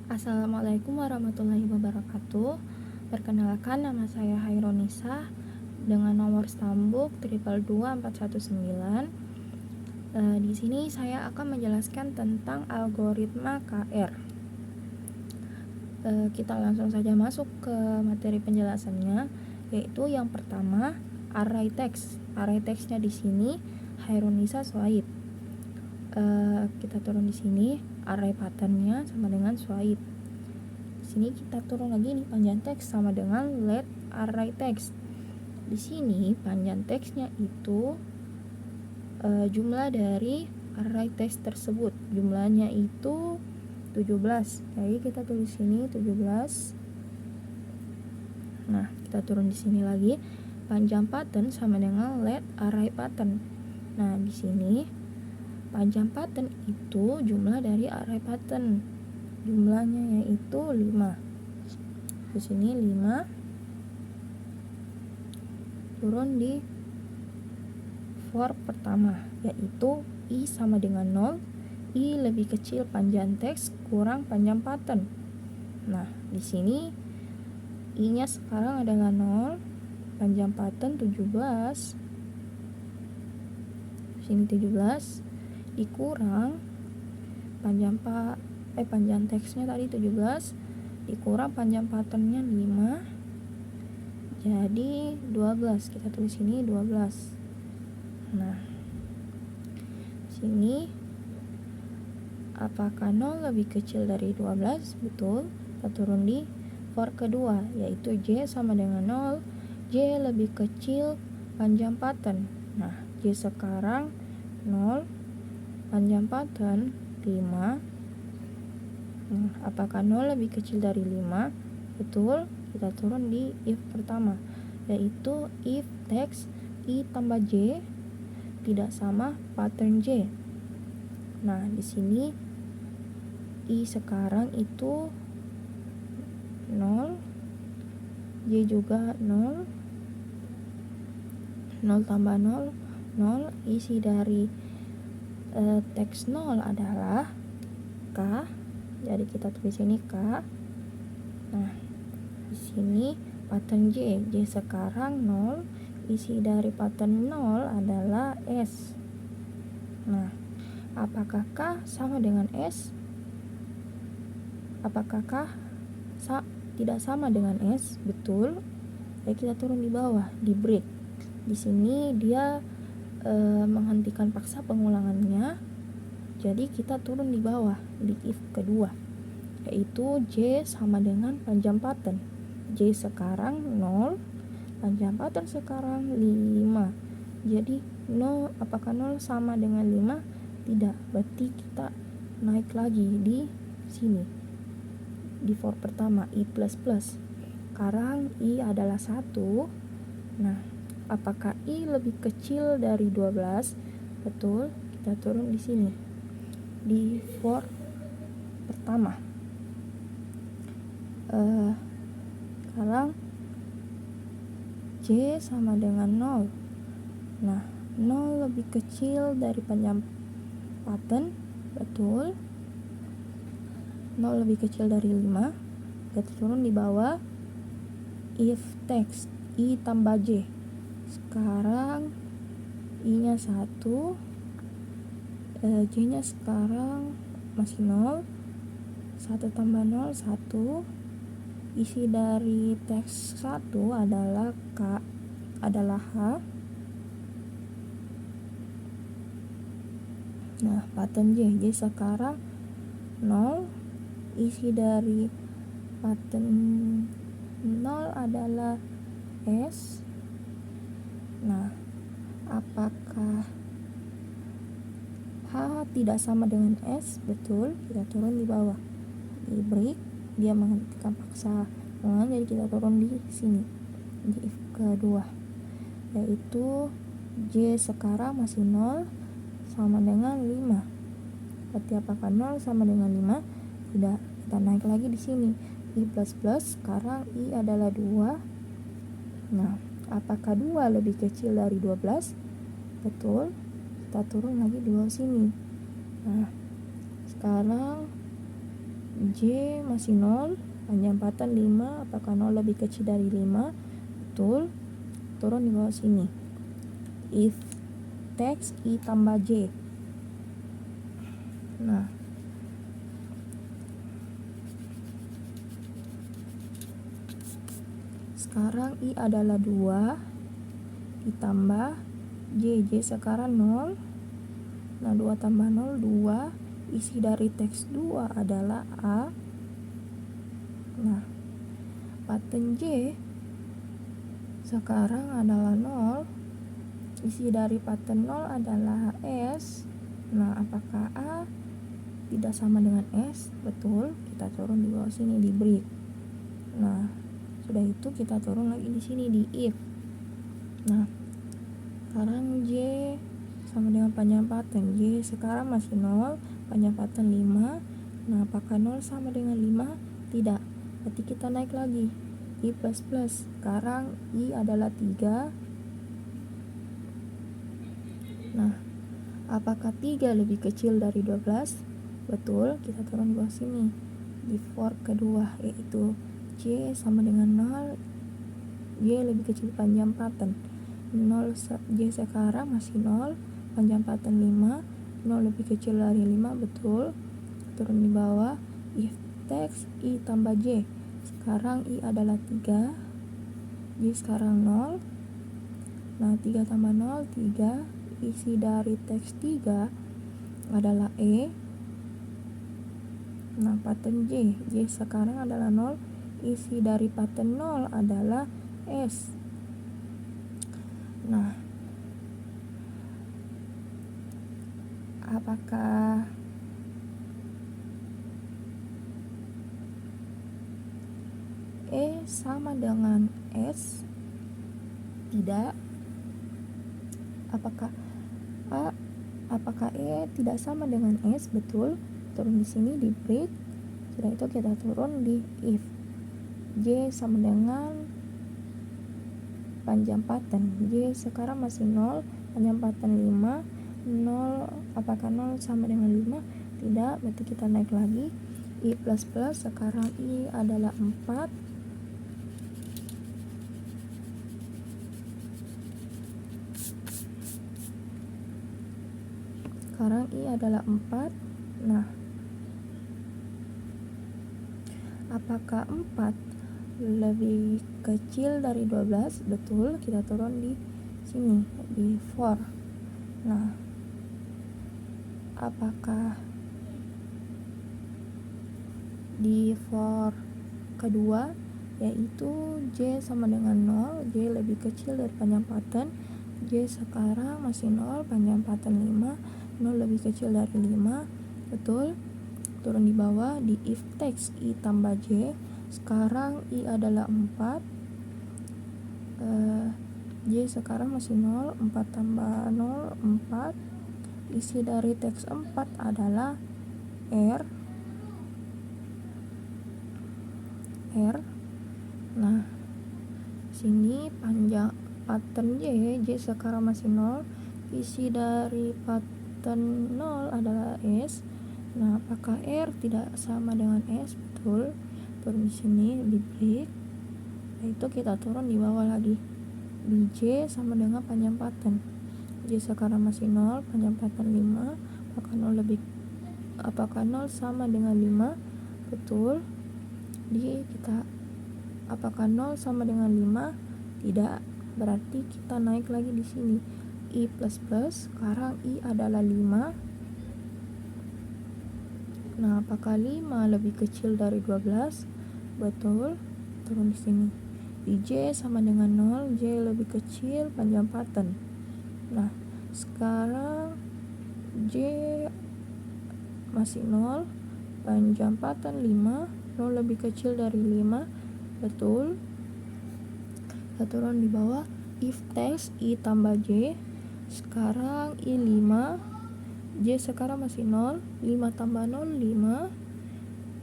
Assalamualaikum warahmatullahi wabarakatuh. Perkenalkan, nama saya Haironisa dengan nomor stambuk 222419. Di sini saya akan menjelaskan tentang algoritma KR. Kita langsung saja masuk ke materi penjelasannya, yaitu yang pertama array text. Array textnya di sini Haironisa Swaib. Kita turun di sini, array patternnya sama dengan swipe. Di sini kita turun lagi nih, panjang teks sama dengan let array text. Di sini panjang teksnya itu jumlah dari array text tersebut. Jumlahnya itu 17. Jadi kita tulis sini 17. Nah, kita turun di sini lagi, panjang pattern sama dengan let array pattern. Nah, di sini panjang pattern itu jumlah dari array pattern, jumlahnya yaitu 5. Di sini 5. Turun di for pertama, yaitu i sama dengan 0, i lebih kecil panjang teks kurang panjang pattern. Nah, di sini i-nya sekarang adalah 0, panjang pattern 17. Di sini 17 dikurang panjang teksnya tadi 17 dikurang panjang patternnya 5, jadi 12. Kita tulis sini 12. Nah, sini apakah 0 lebih kecil dari 12? Betul. Kita turun di for kedua, yaitu j sama dengan 0, j lebih kecil panjang pattern. Nah, j sekarang 0, panjang pattern 5. Apakah 0 lebih kecil dari 5? Betul. Kita turun di if pertama, yaitu if text i tambah j tidak sama pattern j. Nah, di sini i sekarang itu 0, j juga 0, 0 tambah 0, 0. Isi dari teks 0 adalah k, jadi kita tulis ini k. Nah, di sini pattern j sekarang 0, isi dari pattern 0 adalah s. Nah, apakah k sama dengan s? Apakah k tidak sama dengan s? Betul. Ya, kita turun di bawah di break. Di sini dia menghentikan paksa pengulangannya, jadi kita turun di bawah di if kedua, yaitu j sama dengan panjang pattern. J sekarang 0, panjang pattern sekarang 5. Jadi 0, apakah 0 sama dengan 5? Tidak. Berarti kita naik lagi di sini di for pertama i++. Sekarang i adalah 1. Nah, apakah i lebih kecil dari 12? Betul. Kita turun di sini di for pertama. Sekarang j sama dengan 0. Nah, 0 lebih kecil dari panjang pattern. Betul. 0 lebih kecil dari 5. Kita turun di bawah if text i tambah j. Sekarang i-nya 1, j-nya sekarang masih 0, 1 tambah 0, 1. Isi dari teks 1 adalah k, adalah h. Nah, pattern j sekarang 0, isi dari pattern 0 adalah s. Nah, apakah h tidak sama dengan s? Betul. Kita turun di bawah di break, dia menghentikan paksa pengulangan, jadi kita turun di sini di if kedua, yaitu j sekarang masih 0 sama dengan 5. Berarti apakah 0 sama dengan 5? Tidak. Kita naik lagi di sini i++. Sekarang i adalah 2. Nah, apakah 2 lebih kecil dari 12? Betul. Kita turun lagi di bawah sini. Nah, sekarang J masih 0, panjang pattern 5, apakah 0 lebih kecil dari 5? Betul, turun di bawah sini. If text I tambah J. Nah, sekarang I adalah 2 ditambah J sekarang 0. Nah, 2 tambah 0, 2. Isi dari teks 2 adalah A. Nah, pattern J sekarang adalah 0. Isi dari pattern 0 adalah S. Nah, apakah A tidak sama dengan S? Betul, kita turun di bawah sini di break. Nah, sudah itu kita turun lagi di sini di if. Nah, sekarang J sama dengan panjang pattern. J sekarang masih 0, panjang pattern 5. Nah, apakah 0 sama dengan 5? Tidak. Berarti kita naik lagi. I plus plus. Sekarang I adalah 3. Nah, apakah 3 lebih kecil dari 12? Betul, kita turun di bawah sini. Di for kedua, yaitu J sama dengan 0. J lebih kecil panjang pattern. 0 J sekarang masih 0, panjang pattern 5. 0 lebih kecil dari 5, betul. Turun di bawah. If text I tambah J. Sekarang I adalah 3. J sekarang 0. Nah, 3 tambah 0, 3. Isi dari teks 3 adalah E. Nah, pattern J sekarang adalah 0. Isi dari pattern 0 adalah S. Nah, apakah E sama dengan S? Tidak. Apakah E tidak sama dengan S? Betul. Turun di sini di break. Setelah itu kita turun di if. J sama dengan panjang pattern. J sekarang masih 0, panjang pattern 5. 0, apakah 0 sama dengan 5? Tidak, berarti kita naik lagi. I plus plus, sekarang I adalah 4. Sekarang I adalah 4. Nah, apakah 4 lebih kecil dari 12? Betul, kita turun di sini di for. Nah, apakah di for kedua, yaitu J sama dengan 0, J lebih kecil dari panjang pattern. J sekarang masih 0, panjang pattern 5. 0 lebih kecil dari 5, betul. Turun di bawah di if text I tambah J. Sekarang I adalah 4. J sekarang masih 0, 4 tambah 0, 4. Isi dari teks 4 adalah R. Nah, sini panjang pattern J sekarang masih 0. Isi dari pattern 0 adalah S. Nah, apakah R tidak sama dengan S? Betul. Turun di sini di break. Nah, itu kita turun di bawah lagi. Di J sama dengan panjang pattern. J sekarang masih 0, panjang pattern 5. Apakah 0 sama dengan 5? Betul. Apakah 0 sama dengan 5? Tidak. Berarti kita naik lagi di sini. I plus plus, sekarang I adalah 5. Nah, apakah 5 lebih kecil dari 12? Betul. Turun di sini. Di J sama dengan 0, J lebih kecil panjang pattern. Nah, sekarang J masih 0, panjang pattern 5. 0 lebih kecil dari 5, betul. Kita turun di bawah. If text I tambah J. Sekarang I 5. J sekarang masih 0. 5 tambah 0, 5.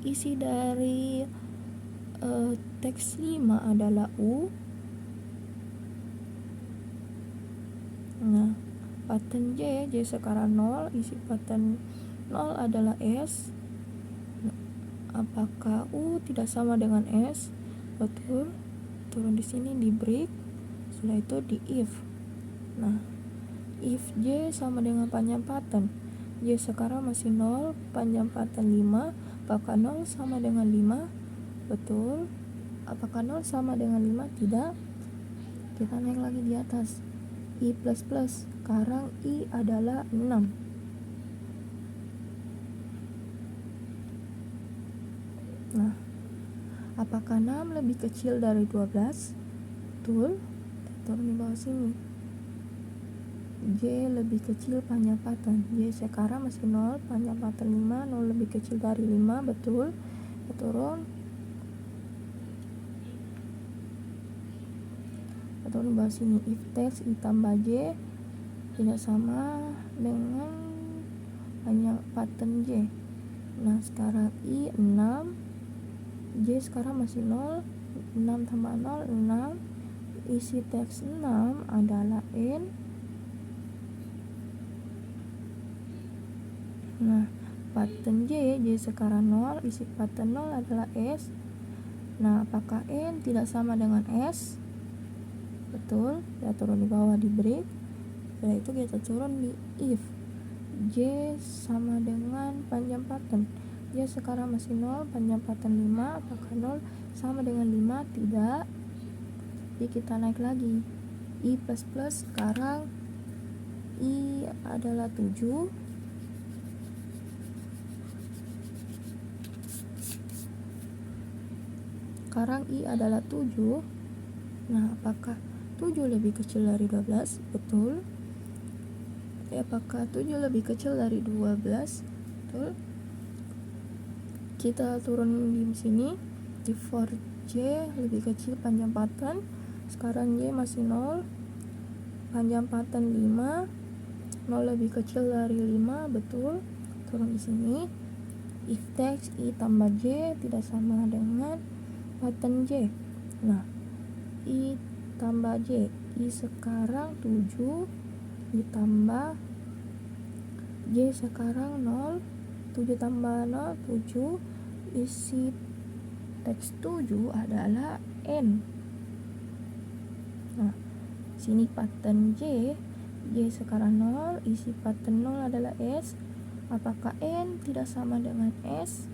Isi dari teks 5 adalah U. Nah, pattern J sekarang 0. Isi pattern 0 adalah S. apakah U tidak sama dengan S? Betul. Turun di sini di break. Setelah itu di if. Nah, if J sama dengan panjang pattern, J sekarang masih 0, panjang pattern 5, apakah 0 sama dengan 5? Betul. Apakah 0 sama dengan 5? Tidak. Kita naik lagi di atas. I++, sekarang I adalah 6. Nah, apakah 6 lebih kecil dari 12? Betul. Kita turun di bawah sini. J lebih kecil panjang pattern, J sekarang masih 0, panjang pattern 5, 0 lebih kecil dari 5, betul. Kita turun di bawah sini. If text I tambah J tidak sama dengan panjang pattern J. Nah, sekarang I 6, J sekarang masih 0, 6 tambah 0, 6. Isi teks 6 adalah N. Nah, pattern J sekarang 0, isi pattern 0 adalah S. Nah, apakah N tidak sama dengan S? Betul. Kita turun di bawah di break. Setelah itu kita turun di if. J sama dengan panjang pattern, J sekarang masih 0, panjang pattern 5, apakah 0 sama dengan 5? Tidak. Jadi kita naik lagi. I++, sekarang I adalah 7. Sekarang I adalah 7. Nah, apakah 7 lebih kecil dari 12? Betul. Apakah 7 lebih kecil dari 12? Betul. Kita turun di sini. Di for J lebih kecil panjang pattern. Sekarang J masih 0, panjang pattern 5, 0 lebih kecil dari 5, betul. Turun di sini. If text I tambah J tidak sama dengan pattern J. Nah, I tambah J, I sekarang 7 ditambah J sekarang 0, 7 tambah 0, 7. Isi teks 7 adalah N. Nah, sini pattern J sekarang 0, isi pattern 0 adalah S. Apakah N tidak sama dengan S?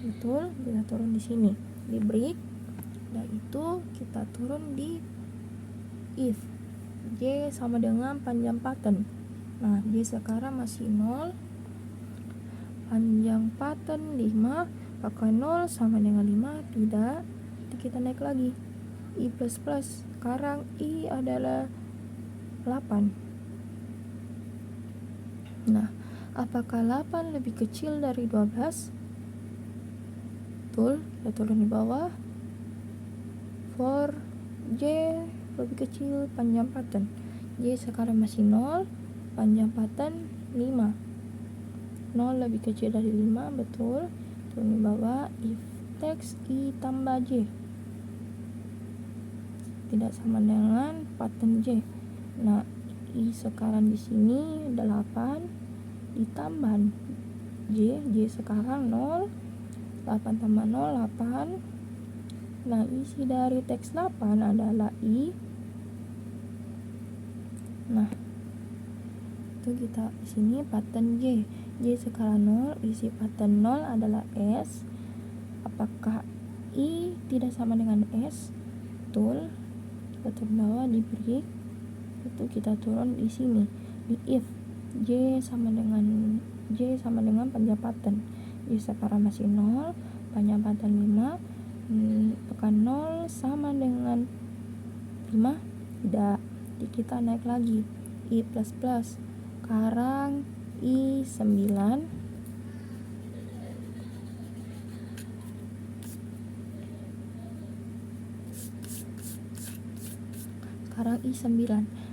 Betul. Kita turun di sini di break. Dan itu kita turun di if J sama dengan panjang pattern. Nah, J sekarang masih 0, panjang pattern 5, apakah 0 sama dengan 5? Tidak. Jadi kita naik lagi. I++, sekarang I adalah 8. Nah, apakah 8 lebih kecil dari 12? Betul. Kita turun di bawah. For J lebih kecil panjang pattern, J sekarang masih 0, panjang pattern 5, 0 lebih kecil dari 5, betul. Turun di bawah. If text I tambah J tidak sama dengan pattern J. Nah, I sekarang di sini 8 ditambah J sekarang 0, 8 tambah 0, 8. Nah, isi dari teks 8 adalah I. Nah, itu kita di sini pattern J sekarang 0, isi pattern 0 adalah S. Apakah I tidak sama dengan S? Betul. Kita turun bawah di break. Itu kita turun di sini di if J sama dengan panjang pattern, J sekarang masih 0, panjang pattern 5, apakah 0 sama dengan 5? Tidak. Jadi kita naik lagi. I++, sekarang I 9. Sekarang I 9.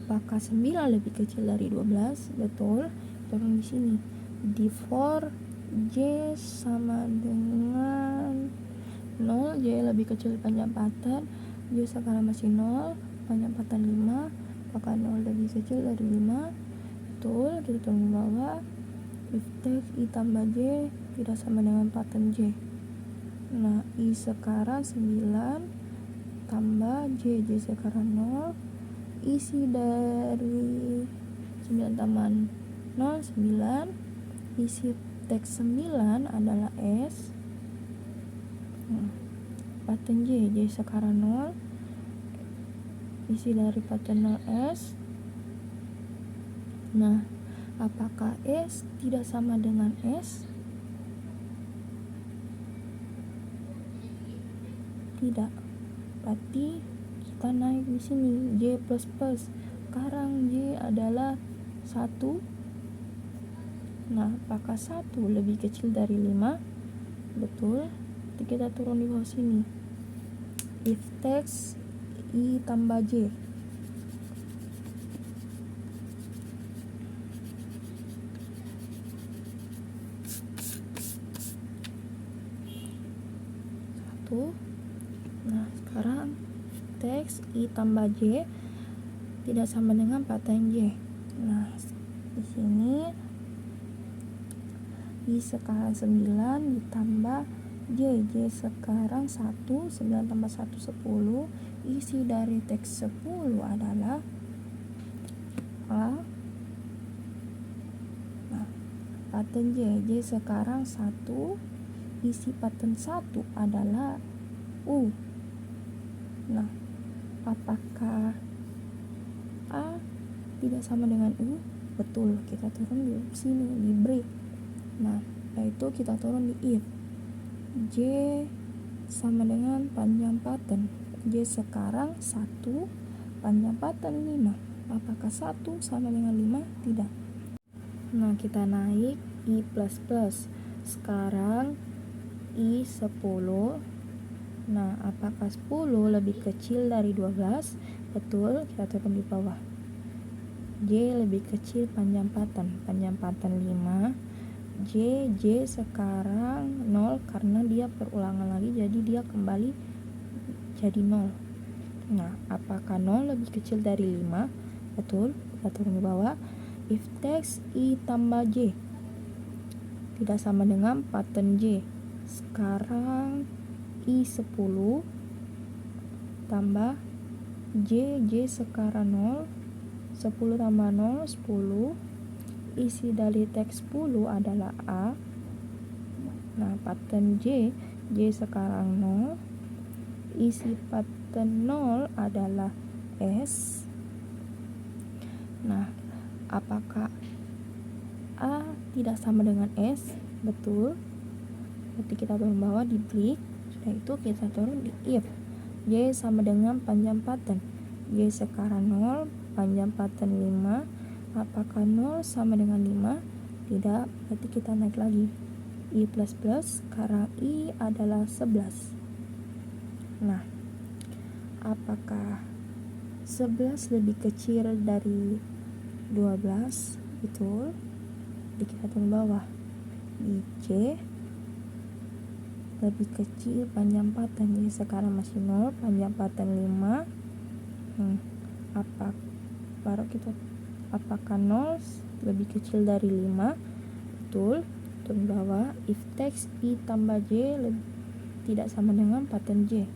Apakah 9 lebih kecil dari 12? Betul. Turun di sini. Di for J sama dengan 0, J lebih kecil panjang pattern, J sekarang masih 0, panjang pattern 5, apakah 0 lebih kecil dari 5? Betul. Kita turun ke bawah. If text I tambah J tidak sama dengan paten J. Nah, I sekarang 9 tambah J sekarang 0. Isi dari 9 tambah 0, 9. Isi teks 9 adalah S. Paten J sekarang 0. Isi dari paten 0 S. Nah, apakah S tidak sama dengan S? Tidak. Berarti kita naik di sini J plus plus. Sekarang J adalah 1. Nah, apakah 1 lebih kecil dari 5? Betul. Jadi kita turun di bawah sini. If text I tambah J. Nah, sekarang teks I tambah J tidak sama dengan paten J. Nah, di sini I sekarang 9 ditambah J sekarang 1. 9 tambah 1, 10. Isi dari teks 10 adalah A. Nah, paten J sekarang 1. Isi paten 1 adalah U. Nah, apakah A tidak sama dengan U? Betul, kita turun di sini di break. Nah, yaitu kita turun di if. J sama dengan panjang paten. J sekarang 1, panjang paten 5. Apakah 1 sama dengan 5? Tidak. Nah, kita naik I plus plus. Sekarang I 10. Nah, apakah 10 lebih kecil dari 12? Betul, kita turun di bawah. J lebih kecil panjang paten 5. J sekarang 0 karena dia perulangan lagi, jadi dia kembali jadi 0. Nah, apakah 0 lebih kecil dari 5? Betul, kita turun di bawah. If text I tambah J tidak sama dengan paten J. Sekarang I 10 tambah J sekarang 0. 10 tambah 0, 10. Isi dari teks 10 adalah A. Nah, paten J sekarang 0. Isi paten 0 adalah S. Nah, apakah A tidak sama dengan S? Betul. Berarti kita turun bawah di break. Yaitu kita turun di if. J sama dengan panjang paten. J sekarang 0, panjang paten 5. Apakah 0 sama dengan 5? Tidak. Berarti kita naik lagi I plus plus. Sekarang I adalah 11. Nah, apakah 11 lebih kecil dari 12? Betul. Jadi kita turun bawah di J lebih kecil panjang paten. Jadi sekarang masih 0, panjang paten 5. Apakah 0 lebih kecil dari 5? Betul. Turun bawah. If text I tambah J tidak sama dengan paten J.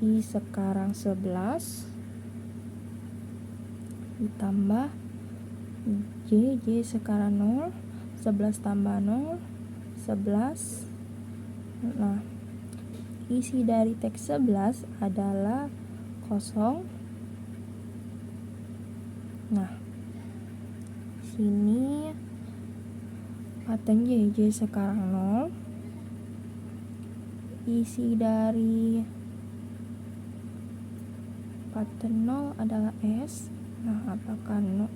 I sekarang 11 ditambah J sekarang 0. 11 tambah 0, 11. Nah, isi dari teks 11 adalah 0. Nah, sini paten J sekarang 0. Isi dari paten 0 adalah S. Nah, apakah 0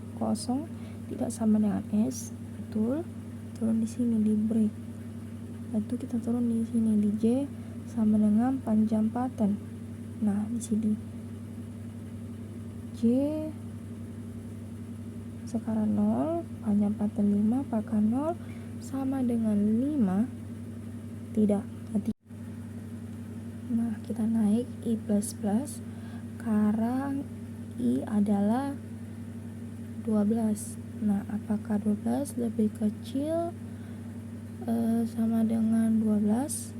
tidak sama dengan S? Betul. Turun di sini di break. Lalu kita turun di sini di J sama dengan panjang paten. Nah, di sini J sekarang 0, panjang paten 5. Apakah 0 sama dengan 5? Tidak. Nah, kita naik I plus plus. Sekarang I adalah 12. Nah, apakah 12 lebih kecil sama dengan 12.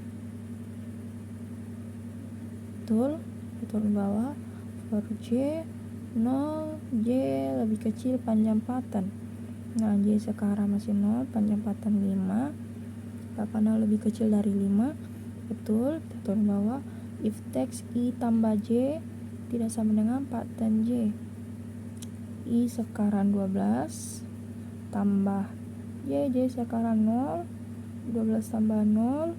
Betul, turun bawah. For J 0, J lebih kecil panjang pattern. Nah, J sekarang masih 0, panjang pattern 5. Apakah 0 lebih kecil dari 5? Betul, kita turun bawah. If text I tambah J tidak sama dengan pattern J. I sekarang 12 tambah J sekarang 0. 12 tambah 0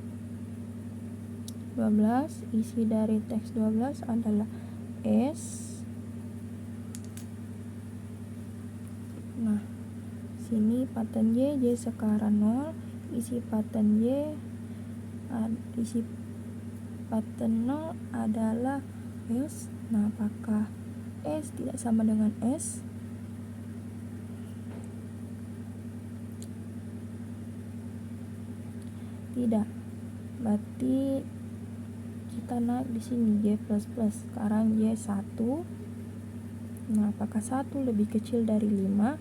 12. Isi dari teks 12 adalah S. Nah, sini pattern J sekarang 0. Isi pattern isi pattern 0 adalah S. Nah, apakah S tidak sama dengan S? Tidak. Berarti kita naik di sini J++. Sekarang J1. Nah, apakah 1 lebih kecil dari 5?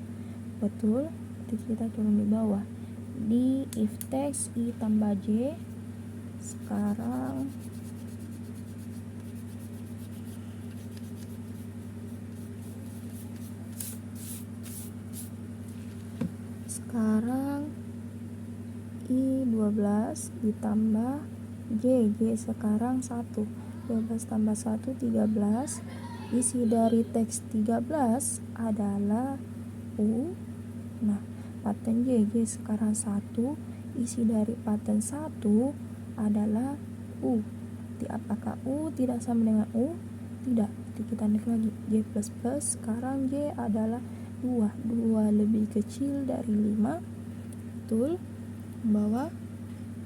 Betul. Berarti kita turun di bawah. Di if text I tambah J sekarang I 12 ditambah J sekarang 1. 12 tambah 1 13. Isi dari teks 13 adalah U. Nah, pattern J sekarang 1. Isi dari pattern 1 adalah U. Jadi apakah U tidak sama dengan U? Tidak. Jadi kita naik lagi J++. Sekarang J adalah 2 lebih kecil dari 5. Betul. Bawah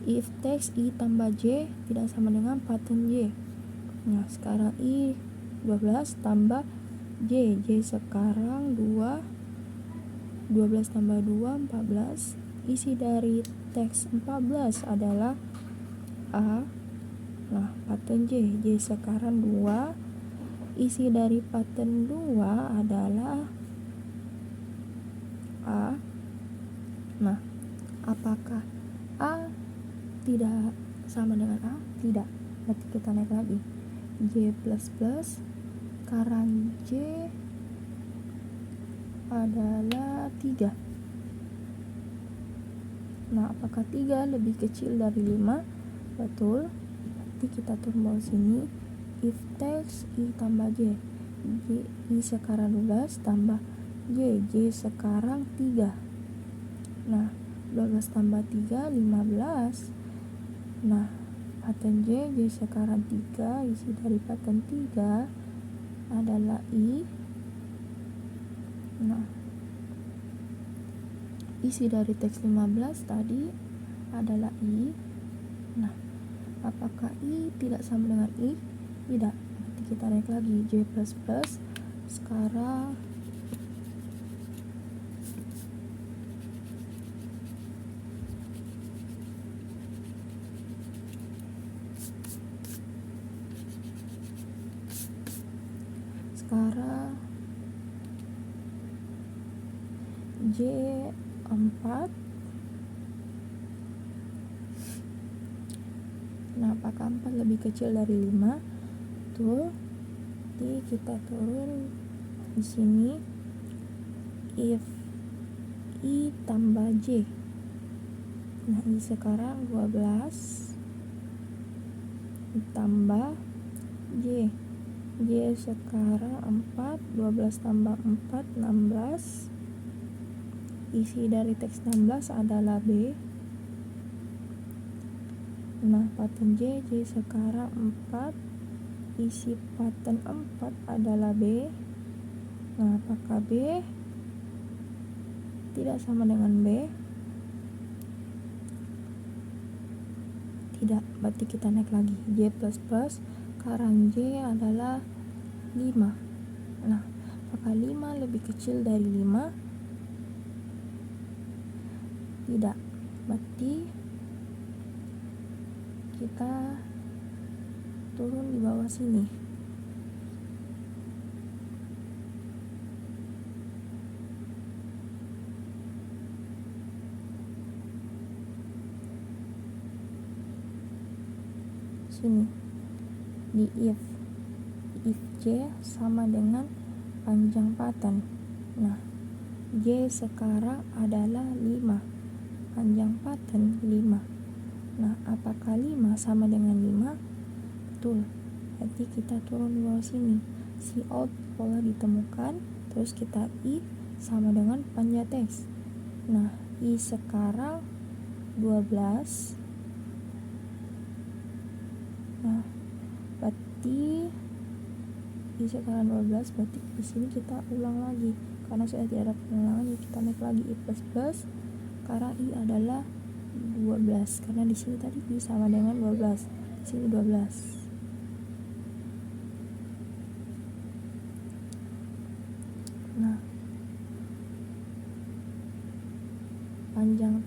if text I tambah J tidak sama dengan pattern J. Nah, sekarang I 12 tambah J sekarang 2. 12 tambah 2 14. Isi dari teks 14 adalah A. Nah, pattern J sekarang 2. Isi dari pattern 2 adalah A. Nah, apakah A tidak sama dengan A? Tidak. Berarti kita naik lagi J++. Sekarang J adalah 3. Nah, apakah 3 lebih kecil dari 5? Betul. Berarti kita turun bawah sini. If text I tambah J I sekarang 12 tambah J sekarang 3. Nah, 12 tambah 3 15. Nah, pattern J sekarang 3. Isi dari pattern 3 adalah I. Nah, isi dari teks 15 tadi adalah I. Nah, apakah I tidak sama dengan I? Tidak. Berarti kita naik lagi J++. Sekarang J4. Nah, apakah 4 lebih kecil dari 5? Betul. Jadi kita turun di sini if I tambah J. Nah, I sekarang 12 ditambah J sekarang 4. 12 tambah 4 16. Isi dari teks 16 adalah B. Nah, pattern J sekarang 4. Isi pattern 4 adalah B. Nah, apakah B tidak sama dengan B? Tidak. Berarti kita naik lagi J++. Sekarang J adalah 5. Nah, apakah 5 lebih kecil dari 5? Tidak. Berarti kita turun di bawah sini. sini di if J sama dengan panjang paten. Nah, J sekarang adalah 5, panjang paten 5. Nah, apakah 5 sama dengan 5? Betul. Berarti kita turun di bawah sini. Si out pola ditemukan, terus kita I sama dengan panjang teks. Nah, I sekarang 12. Nah, berarti I sekarang 12, berarti di sini kita ulang lagi. Karena sudah tidak ada pengulangan, jadi kita naik lagi I plus. Sekarang I adalah 12. Karena di sini tadi I sama dengan 12. Di sini 12. Nah, panjang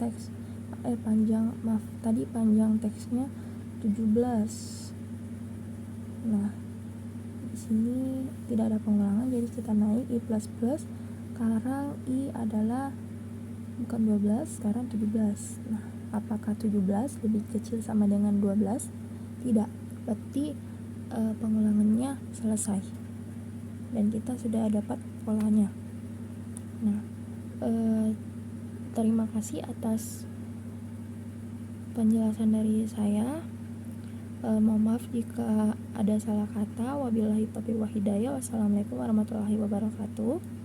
teksnya 17. Nah, di sini tidak ada pengulangan, jadi kita naik I plus. Sekarang I adalah bukan 12, sekarang 17. Nah, apakah 17 lebih kecil sama dengan 12? Tidak. Berarti pengulangannya selesai. Dan kita sudah dapat polanya. Nah, terima kasih atas penjelasan dari saya. Mohon maaf jika ada salah kata. Wabillahi taufiq wal hidayah. Wassalamualaikum warahmatullahi wabarakatuh.